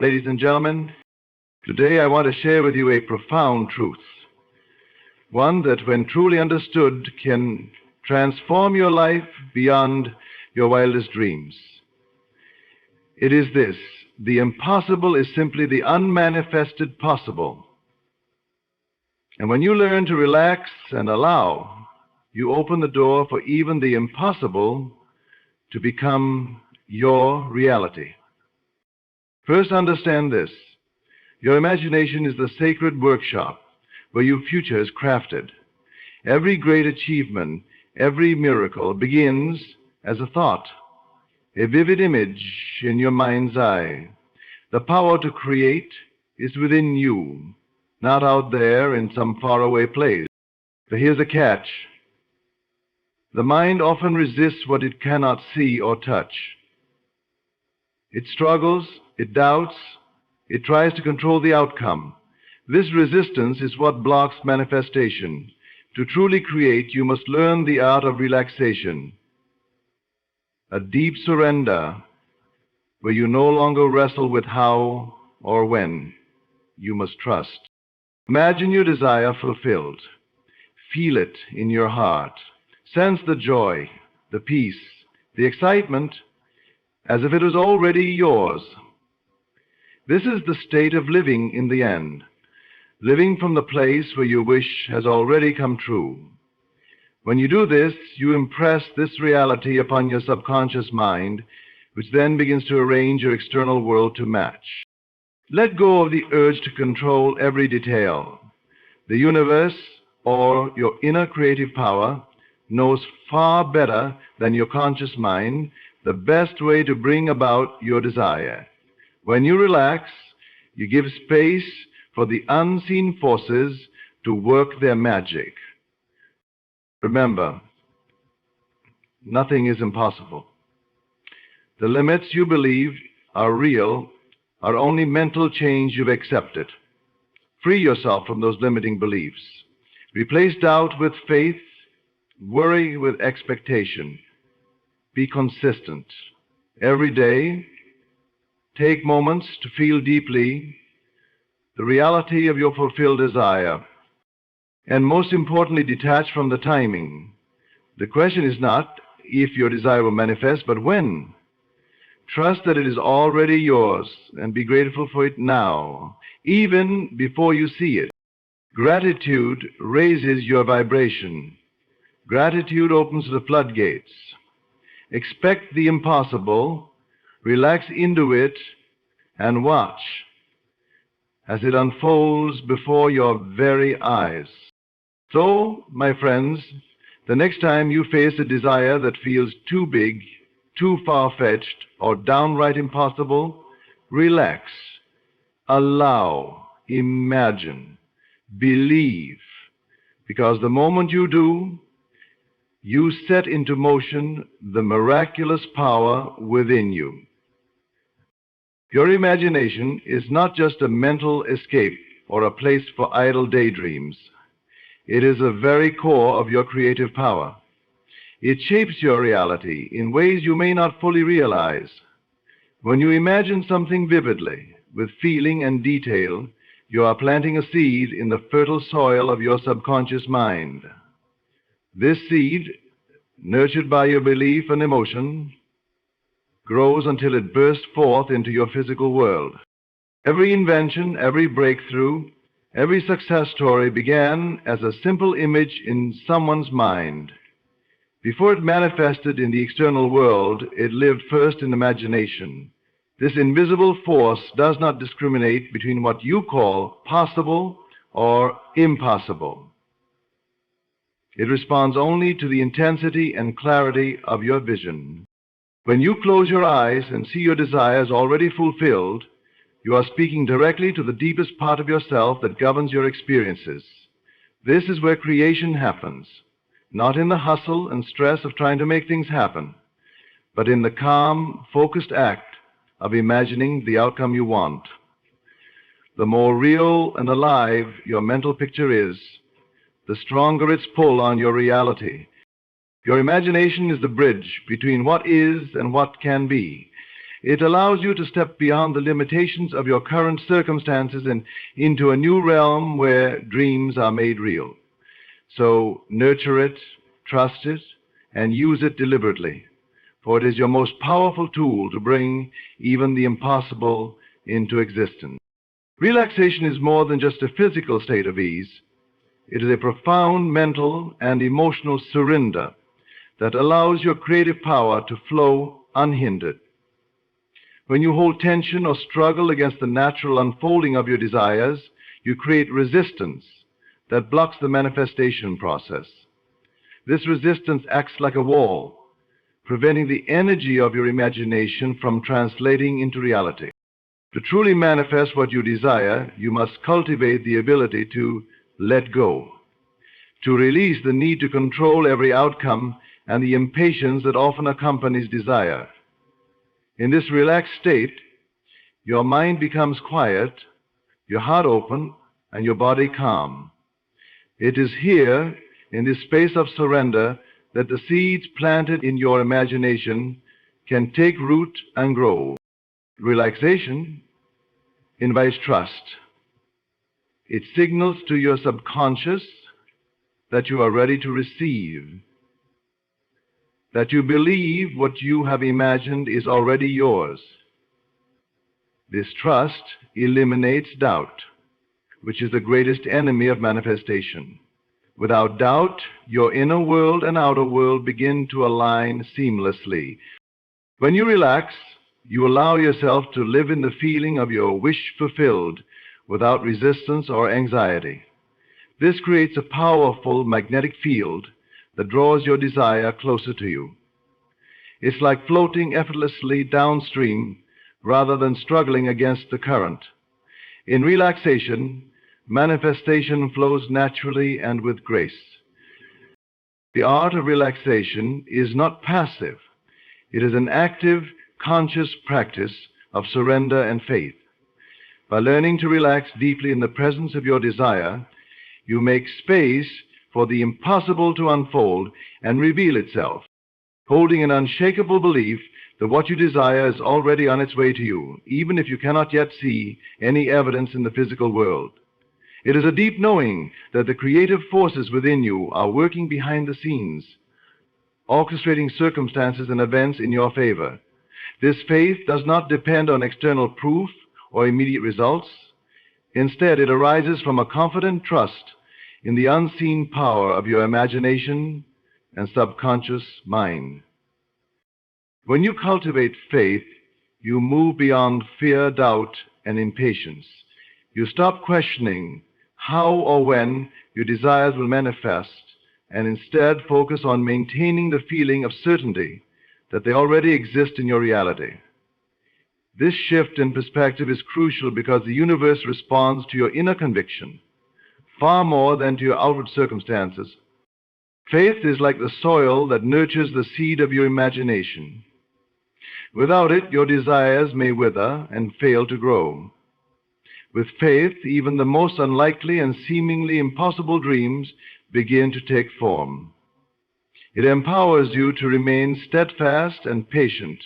Ladies and gentlemen, today I want to share with you a profound truth, one that when truly understood can transform your life beyond your wildest dreams. It is this: the impossible is simply the unmanifested possible. And when you learn to relax and allow, you open the door for even the impossible to become your reality. First, understand this: your imagination is the sacred workshop where your future is crafted. Every great achievement, every miracle begins as a thought, a vivid image in your mind's eye. The power to create is within you, not out there in some faraway place. But here's a catch: the mind often resists what it cannot see or touch. It struggles, it doubts, it tries to control the outcome. This resistance is what blocks manifestation. To truly create, you must learn the art of relaxation, a deep surrender where you no longer wrestle with how or when. You must trust. Imagine your desire fulfilled. Feel it in your heart. Sense the joy, the peace, the excitement, as if it was already yours. This is the state of living in the end, living from the place where your wish has already come true. When you do this, you impress this reality upon your subconscious mind, which then begins to arrange your external world to match. Let go of the urge to control every detail. The universe, or your inner creative power, knows far better than your conscious mind the best way to bring about your desire. When you relax, you give space for the unseen forces to work their magic. Remember, nothing is impossible. The limits you believe are real are only mental change you've accepted. Free yourself from those limiting beliefs. Replace doubt with faith, worry with expectation. Be consistent. Every day, take moments to feel deeply the reality of your fulfilled desire. And most importantly, detach from the timing. The question is not if your desire will manifest, but when. Trust that it is already yours and be grateful for it now, even before you see it. Gratitude raises your vibration. Gratitude opens the floodgates. Expect the impossible, relax into it, and watch as it unfolds before your very eyes. So, my friends, the next time you face a desire that feels too big, too far-fetched, or downright impossible, relax, allow, imagine, believe, because the moment you do, you set into motion the miraculous power within you. Your imagination is not just a mental escape or a place for idle daydreams. It is the very core of your creative power. It shapes your reality in ways you may not fully realize. When you imagine something vividly, with feeling and detail, you are planting a seed in the fertile soil of your subconscious mind. This seed, nurtured by your belief and emotion, grows until it bursts forth into your physical world. Every invention, every breakthrough, every success story began as a simple image in someone's mind. Before it manifested in the external world, it lived first in imagination. This invisible force does not discriminate between what you call possible or impossible. It responds only to the intensity and clarity of your vision. When you close your eyes and see your desires already fulfilled, you are speaking directly to the deepest part of yourself that governs your experiences. This is where creation happens, not in the hustle and stress of trying to make things happen, but in the calm, focused act of imagining the outcome you want. The more real and alive your mental picture is, the stronger its pull on your reality. Your imagination is the bridge between what is and what can be. It allows you to step beyond the limitations of your current circumstances and into a new realm where dreams are made real. So nurture it, trust it, and use it deliberately, for it is your most powerful tool to bring even the impossible into existence. Relaxation is more than just a physical state of ease. It is a profound mental and emotional surrender that allows your creative power to flow unhindered. When you hold tension or struggle against the natural unfolding of your desires, you create resistance that blocks the manifestation process. This resistance acts like a wall, preventing the energy of your imagination from translating into reality. To truly manifest what you desire, you must cultivate the ability to let go, to release the need to control every outcome and the impatience that often accompanies desire. In this relaxed state, your mind becomes quiet, your heart open, and your body calm. It is here, in this space of surrender, that the seeds planted in your imagination can take root and grow. Relaxation invites trust. It signals to your subconscious that you are ready to receive, that you believe what you have imagined is already yours. This trust eliminates doubt, which is the greatest enemy of manifestation. Without doubt, your inner world and outer world begin to align seamlessly. When you relax, you allow yourself to live in the feeling of your wish fulfilled without resistance or anxiety. This creates a powerful magnetic field that draws your desire closer to you. It's like floating effortlessly downstream rather than struggling against the current. In relaxation, manifestation flows naturally and with grace. The art of relaxation is not passive. It is an active, conscious practice of surrender and faith. By learning to relax deeply in the presence of your desire, you make space for the impossible to unfold and reveal itself, holding an unshakable belief that what you desire is already on its way to you, even if you cannot yet see any evidence in the physical world. It is a deep knowing that the creative forces within you are working behind the scenes, orchestrating circumstances and events in your favor. This faith does not depend on external proof or immediate results. Instead, it arises from a confident trust in the unseen power of your imagination and subconscious mind. When you cultivate faith, you move beyond fear, doubt, and impatience. You stop questioning how or when your desires will manifest, and instead focus on maintaining the feeling of certainty that they already exist in your reality. This shift in perspective is crucial because the universe responds to your inner conviction far more than to your outward circumstances. Faith is like the soil that nurtures the seed of your imagination. Without it, your desires may wither and fail to grow. With faith, even the most unlikely and seemingly impossible dreams begin to take form. It empowers you to remain steadfast and patient,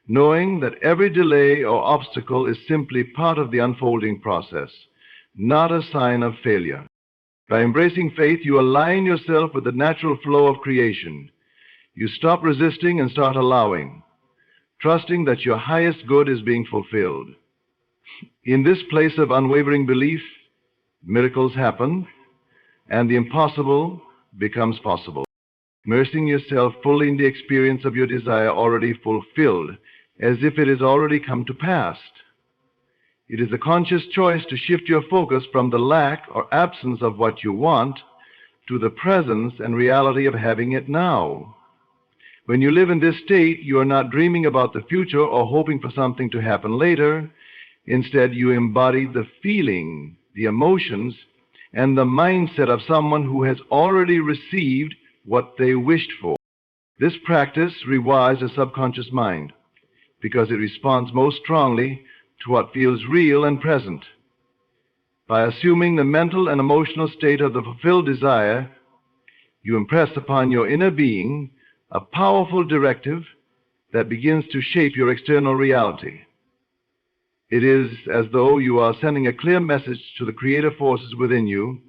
knowing that every delay or obstacle is simply part of the unfolding process, not a sign of failure. By embracing faith, you align yourself with the natural flow of creation. You stop resisting and start allowing, trusting that your highest good is being fulfilled. In this place of unwavering belief, miracles happen, and the impossible becomes possible. Immersing yourself fully in the experience of your desire already fulfilled, as if it has already come to pass. It is a conscious choice to shift your focus from the lack or absence of what you want to the presence and reality of having it now. When you live in this state, you are not dreaming about the future or hoping for something to happen later. Instead, you embody the feeling, the emotions, and the mindset of someone who has already received what they wished for. This practice rewires the subconscious mind because it responds most strongly to what feels real and present. By assuming the mental and emotional state of the fulfilled desire, you impress upon your inner being a powerful directive that begins to shape your external reality. It is as though you are sending a clear message to the creative forces within you.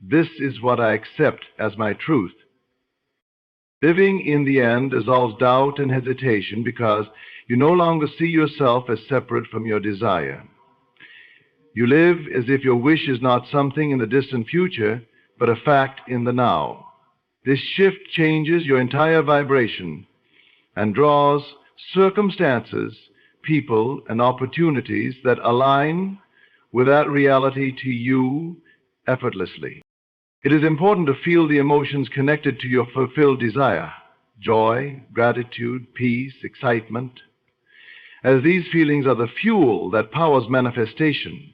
This is what I accept as my truth. Living in the end dissolves doubt and hesitation because you no longer see yourself as separate from your desire. You live as if your wish is not something in the distant future, but a fact in the now. This shift changes your entire vibration and draws circumstances, people, and opportunities that align with that reality to you effortlessly. It is important to feel the emotions connected to your fulfilled desire: joy, gratitude, peace, excitement, as these feelings are the fuel that powers manifestation.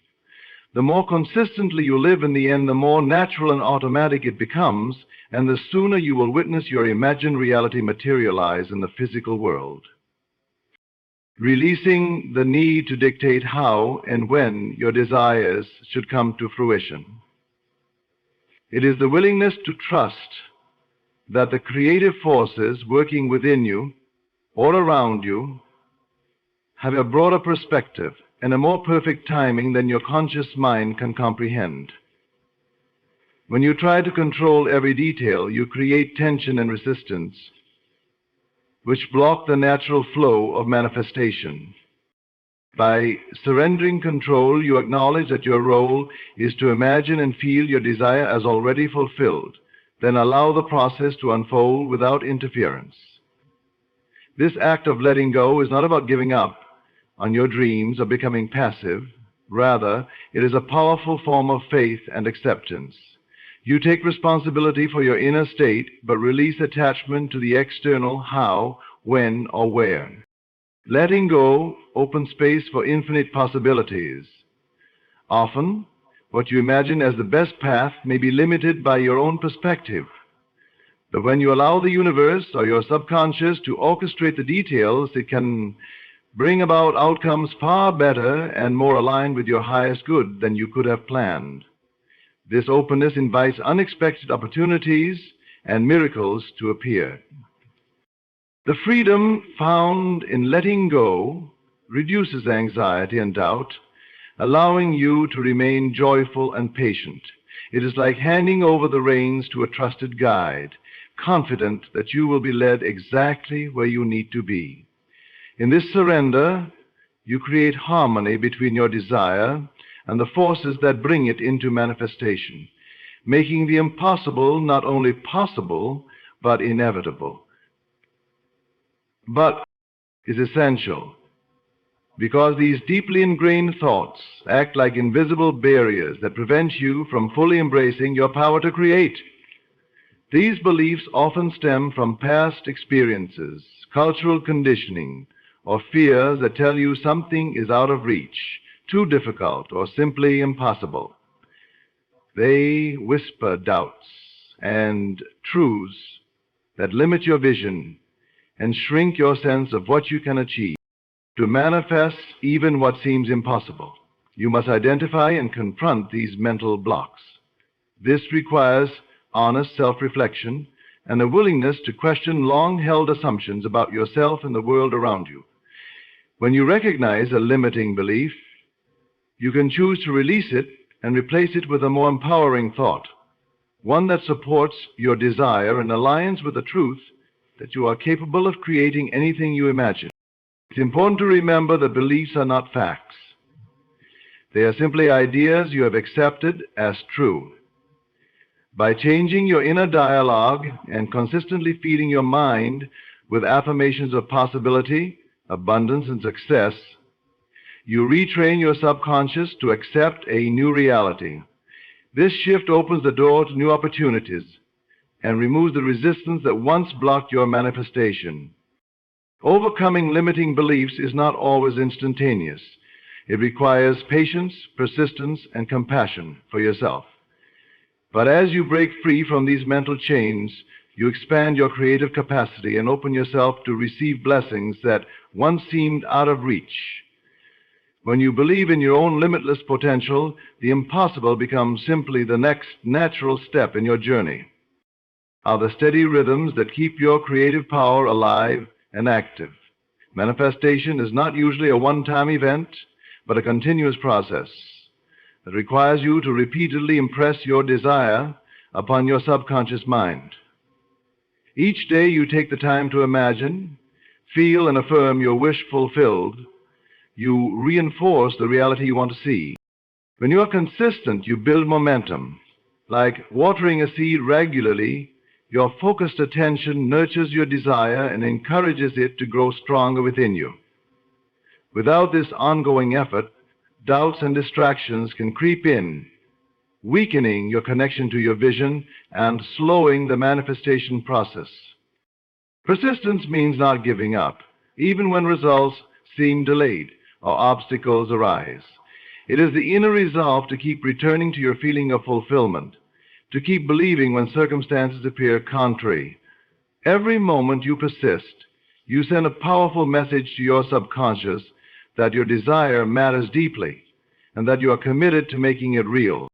The more consistently you live in the end, the more natural and automatic it becomes, and the sooner you will witness your imagined reality materialize in the physical world. Releasing the need to dictate how and when your desires should come to fruition. It is the willingness to trust that the creative forces working within you or around you have a broader perspective and a more perfect timing than your conscious mind can comprehend. When you try to control every detail, you create tension and resistance, which block the natural flow of manifestation. By surrendering control, you acknowledge that your role is to imagine and feel your desire as already fulfilled, then allow the process to unfold without interference. This act of letting go is not about giving up on your dreams or becoming passive. Rather, it is a powerful form of faith and acceptance. You take responsibility for your inner state, but release attachment to the external how, when, or where. Letting go opens space for infinite possibilities. Often, what you imagine as the best path may be limited by your own perspective. But when you allow the universe or your subconscious to orchestrate the details, it can bring about outcomes far better and more aligned with your highest good than you could have planned. This openness invites unexpected opportunities and miracles to appear. The freedom found in letting go reduces anxiety and doubt, allowing you to remain joyful and patient. It is like handing over the reins to a trusted guide, confident that you will be led exactly where you need to be. In this surrender, you create harmony between your desire and the forces that bring it into manifestation, making the impossible not only possible, but inevitable. But is essential, because these deeply ingrained thoughts act like invisible barriers that prevent you from fully embracing your power to create. These beliefs often stem from past experiences, cultural conditioning, or fears that tell you something is out of reach, too difficult, or simply impossible. They whisper doubts and truths that limit your vision and shrink your sense of what you can achieve. To manifest even what seems impossible, you must identify and confront these mental blocks. This requires honest self-reflection and a willingness to question long-held assumptions about yourself and the world around you. When you recognize a limiting belief, you can choose to release it and replace it with a more empowering thought, one that supports your desire and aligns with the truth that you are capable of creating anything you imagine. It's important to remember that beliefs are not facts. They are simply ideas you have accepted as true. By changing your inner dialogue and consistently feeding your mind with affirmations of possibility, abundance, and success, you retrain your subconscious to accept a new reality. This shift opens the door to new opportunities and removes the resistance that once blocked your manifestation. Overcoming limiting beliefs is not always instantaneous. It requires patience, persistence, and compassion for yourself. But as you break free from these mental chains, you expand your creative capacity and open yourself to receive blessings that once seemed out of reach. When you believe in your own limitless potential, the impossible becomes simply the next natural step in your journey. Are the steady rhythms that keep your creative power alive and active. Manifestation is not usually a one-time event, but a continuous process that requires you to repeatedly impress your desire upon your subconscious mind. Each day you take the time to imagine, feel, and affirm your wish fulfilled. You reinforce the reality you want to see. When you are consistent, you build momentum. Like watering a seed regularly, your focused attention nurtures your desire and encourages it to grow stronger within you. Without this ongoing effort, doubts and distractions can creep in, weakening your connection to your vision and slowing the manifestation process. Persistence means not giving up, even when results seem delayed or obstacles arise. It is the inner resolve to keep returning to your feeling of fulfillment, to keep believing when circumstances appear contrary. Every moment you persist, you send a powerful message to your subconscious that your desire matters deeply and that you are committed to making it real.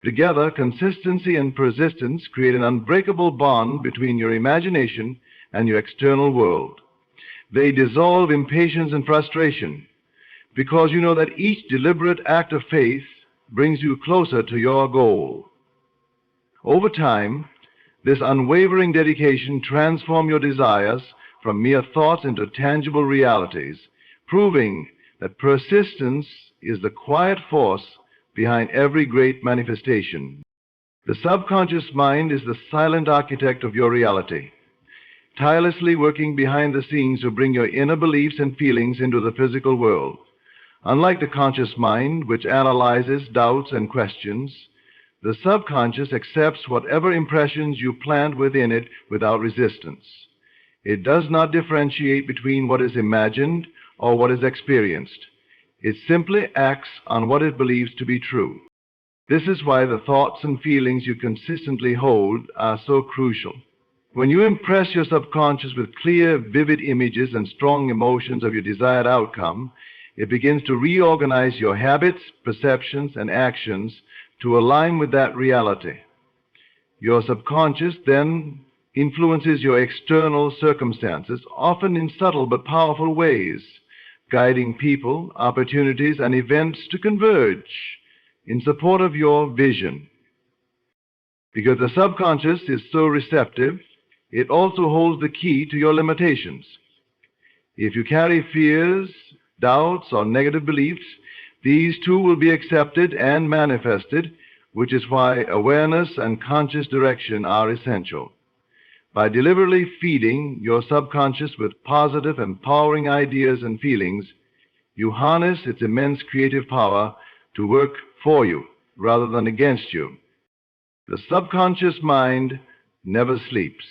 Together, consistency and persistence create an unbreakable bond between your imagination and your external world. They dissolve impatience and frustration because you know that each deliberate act of faith brings you closer to your goal. Over time, this unwavering dedication transforms your desires from mere thoughts into tangible realities, proving that persistence is the quiet force behind every great manifestation. The subconscious mind is the silent architect of your reality, tirelessly working behind the scenes to bring your inner beliefs and feelings into the physical world. Unlike the conscious mind, which analyzes, doubts, and questions, the subconscious accepts whatever impressions you plant within it without resistance. It does not differentiate between what is imagined or what is experienced. It simply acts on what it believes to be true. This is why the thoughts and feelings you consistently hold are so crucial. When you impress your subconscious with clear, vivid images and strong emotions of your desired outcome, it begins to reorganize your habits, perceptions, and actions to align with that reality. Your subconscious then influences your external circumstances, often in subtle but powerful ways, guiding people, opportunities, and events to converge in support of your vision. Because the subconscious is so receptive, it also holds the key to your limitations. If you carry fears, doubts, or negative beliefs, these too will be accepted and manifested, which is why awareness and conscious direction are essential. By deliberately feeding your subconscious with positive, empowering ideas and feelings, you harness its immense creative power to work for you rather than against you. The subconscious mind never sleeps.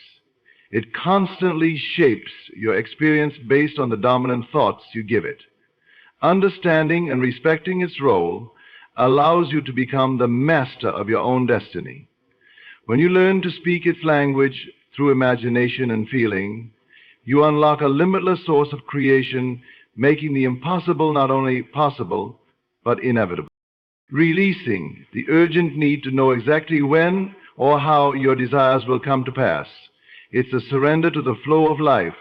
It constantly shapes your experience based on the dominant thoughts you give it. Understanding and respecting its role allows you to become the master of your own destiny. When you learn to speak its language through imagination and feeling, you unlock a limitless source of creation, making the impossible not only possible, but inevitable. Releasing the urgent need to know exactly when or how your desires will come to pass. It's a surrender to the flow of life,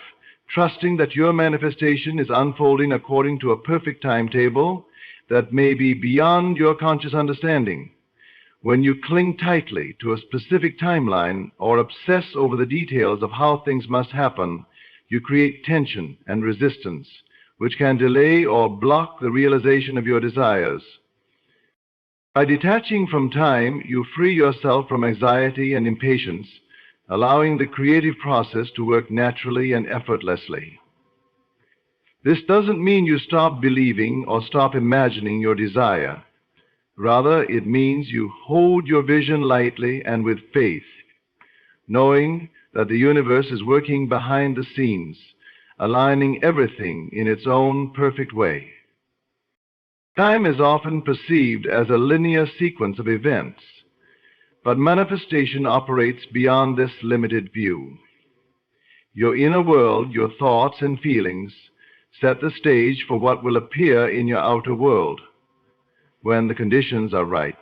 trusting that your manifestation is unfolding according to a perfect timetable that may be beyond your conscious understanding. When you cling tightly to a specific timeline or obsess over the details of how things must happen, you create tension and resistance, which can delay or block the realization of your desires. By detaching from time, you free yourself from anxiety and impatience, allowing the creative process to work naturally and effortlessly. This doesn't mean you stop believing or stop imagining your desire. Rather, it means you hold your vision lightly and with faith, knowing that the universe is working behind the scenes, aligning everything in its own perfect way. Time is often perceived as a linear sequence of events, but manifestation operates beyond this limited view. Your inner world, your thoughts and feelings, set the stage for what will appear in your outer world when the conditions are right.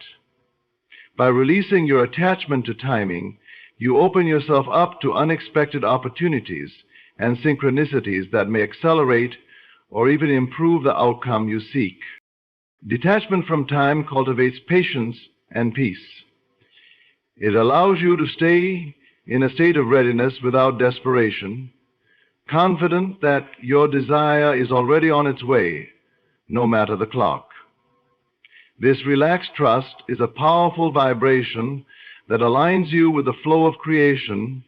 By releasing your attachment to timing, you open yourself up to unexpected opportunities and synchronicities that may accelerate or even improve the outcome you seek. Detachment from time cultivates patience and peace. It allows you to stay in a state of readiness without desperation, confident that your desire is already on its way, no matter the clock. This relaxed trust is a powerful vibration that aligns you with the flow of creation,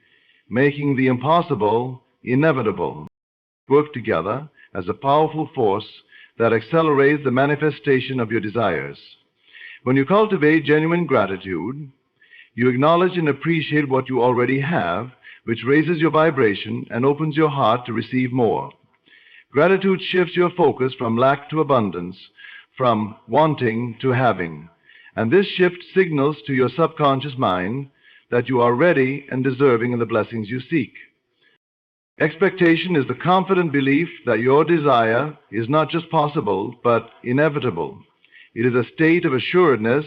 making the impossible inevitable. Work together as a powerful force that accelerates the manifestation of your desires. When you cultivate genuine gratitude, you acknowledge and appreciate what you already have, which raises your vibration and opens your heart to receive more. Gratitude shifts your focus from lack to abundance, from wanting to having, and this shift signals to your subconscious mind that you are ready and deserving of the blessings you seek. Expectation is the confident belief that your desire is not just possible, but inevitable. It is a state of assuredness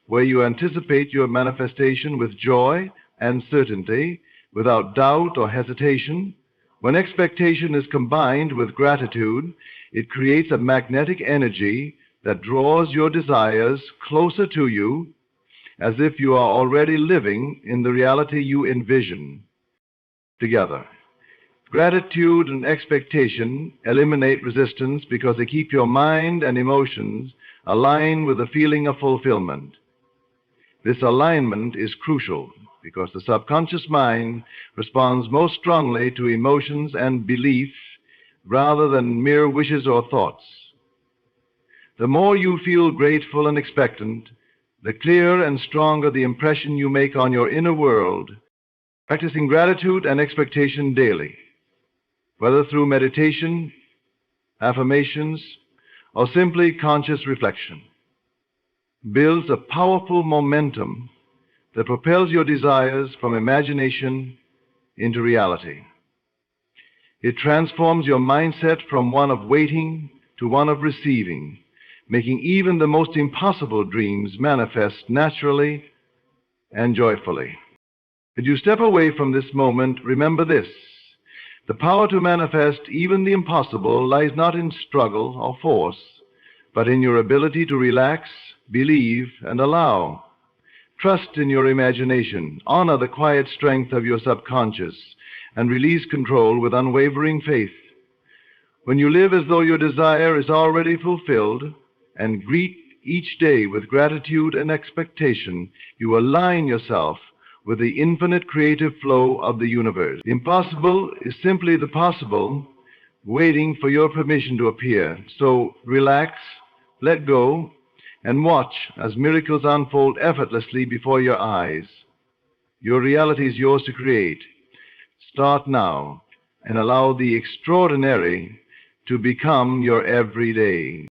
where you anticipate your manifestation with joy and certainty, without doubt or hesitation. When expectation is combined with gratitude, it creates a magnetic energy that draws your desires closer to you, as if you are already living in the reality you envision. Together, gratitude and expectation eliminate resistance because they keep your mind and emotions aligned with the feeling of fulfillment. This alignment is crucial because the subconscious mind responds most strongly to emotions and beliefs rather than mere wishes or thoughts. The more you feel grateful and expectant, the clearer and stronger the impression you make on your inner world. Practicing gratitude and expectation daily, whether through meditation, affirmations, or simply conscious reflection, builds a powerful momentum that propels your desires from imagination into reality. It transforms your mindset from one of waiting to one of receiving, making even the most impossible dreams manifest naturally and joyfully. As you step away from this moment, remember this: the power to manifest even the impossible lies not in struggle or force, but in your ability to relax, believe, and allow. Trust in your imagination, honor the quiet strength of your subconscious, and release control with unwavering faith. When you live as though your desire is already fulfilled and greet each day with gratitude and expectation, you align yourself with the infinite creative flow of the universe. The impossible is simply the possible, waiting for your permission to appear. So relax, let go, and watch as miracles unfold effortlessly before your eyes. Your reality is yours to create. Start now and allow the extraordinary to become your everyday.